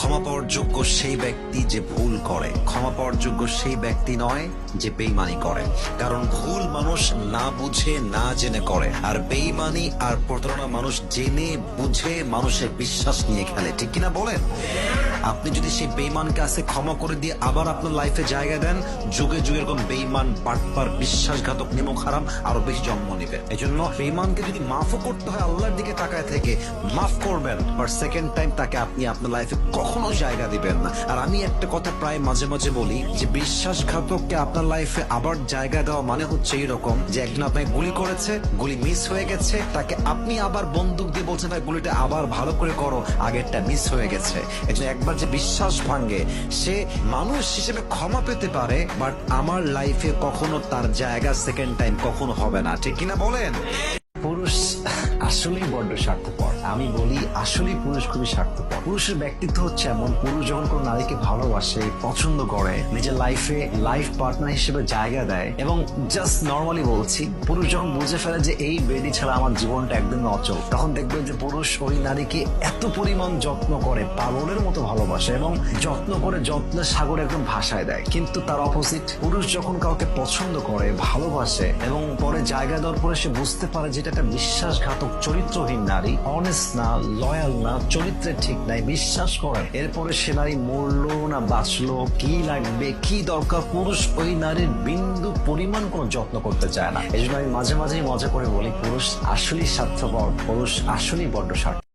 ক্ষমা পাওয়ার যোগ্য সেই ব্যক্তি যে ভুল করে, ক্ষমা পাওয়ার যোগ্য সেই ব্যক্তি নয় যে বেইমানি করে। কারণ ভুল মানুষ না বুঝে না জেনে করে, আর বেইমানি আর প্রতারণা মানুষ জেনে বুঝে মানুষের বিশ্বাস নিয়ে খেলে। ঠিক কিনা বলেন? আপনি যদি সেই বেইমানকে কাছে ক্ষমা করে দিয়ে আবার আপনার লাইফে জায়গা দেন, যুগে যুগে এরকম বেইমান, বাটপার, বিশ্বাসঘাতক, নিমক হারাম আরো বেশি জন্ম নিবে। এই জন্য বেইমানকে যদি মাফও করতে হয় আল্লাহর দিকে তাকায় থেকে মাফ করবেন, বাট সেকেন্ড টাইম তাকে আপনি আপনার লাইফে কখনো জায়গা দিবেন না। আর আমি একটা কথা প্রায় মাঝে মাঝে বলি যে বিশ্বাসঘাতককে আপনার লাইফে আবার জায়গা দেওয়া মানে হচ্ছে এইরকম যে একজন আপনাকে গুলি করেছে, গুলি মিস হয়ে গেছে, তাকে আপনি আবার বন্দুক দিয়ে বলছেন ভাই গুলিটা আবার ভালো করে করো, আগেরটা মিস হয়ে গেছে। এই জন্য একবার যে বিশ্বাস ভাঙ্গে সে মানুষ হিসেবে ক্ষমা পেতে পারে, বাট আমার লাইফে কখনো তার জায়গা সেকেন্ড টাইম কখনো হবে না। ঠিক কিনা বলেন? পুরুষ আসলেই বড্ড স্বার্থপর। আমি বলি আসলেই পুরুষ খুবই স্বার্থপর। পুরুষের ব্যক্তিত্ব হচ্ছে এমন, পুরুষ যখন কোন নারীকে ভালোবাসে, পছন্দ করে, নিজের লাইফে লাইফ পার্টনার হিসেবে জায়গা দেয়, এবং জাস্ট নর্মালি বলছি, পুরুষ যখন বুঝে ফেলে যে এই বেডি ছাড়া আমার জীবনটা একদমই অচল, তখন দেখবেন যে পুরুষ ওই নারীকে এত পরিমাণ যত্ন করে, পাগলের মতো ভালোবাসে, এবং যত্ন করে যত্নের সাগরে একদম ভাসায় দেয়। কিন্তু তার অপোজিট, পুরুষ যখন কাউকে পছন্দ করে, ভালোবাসে, এবং পরে জায়গা দেওয়ার পরে সে বুঝতে পারে যেটা একটা বিশ্বাসঘাতক, চরিত্রহীন নারী, অনেস্ট না, লয়াল না, চরিত্রে ঠিক নাই, বিশ্বাস করে, এরপরে সে নারী মরলো না বাঁচলো, কি লাগবে, কি দরকার, পুরুষ ওই নারীর বিন্দু পরিমাণ কোনো যত্ন করতে চায় না। এই জন্য আমি মাঝে মাঝেই মজা করে বলি, পুরুষ আসলেই স্বার্থপর, পুরুষ আসলেই বড্ড স্বার্থপর।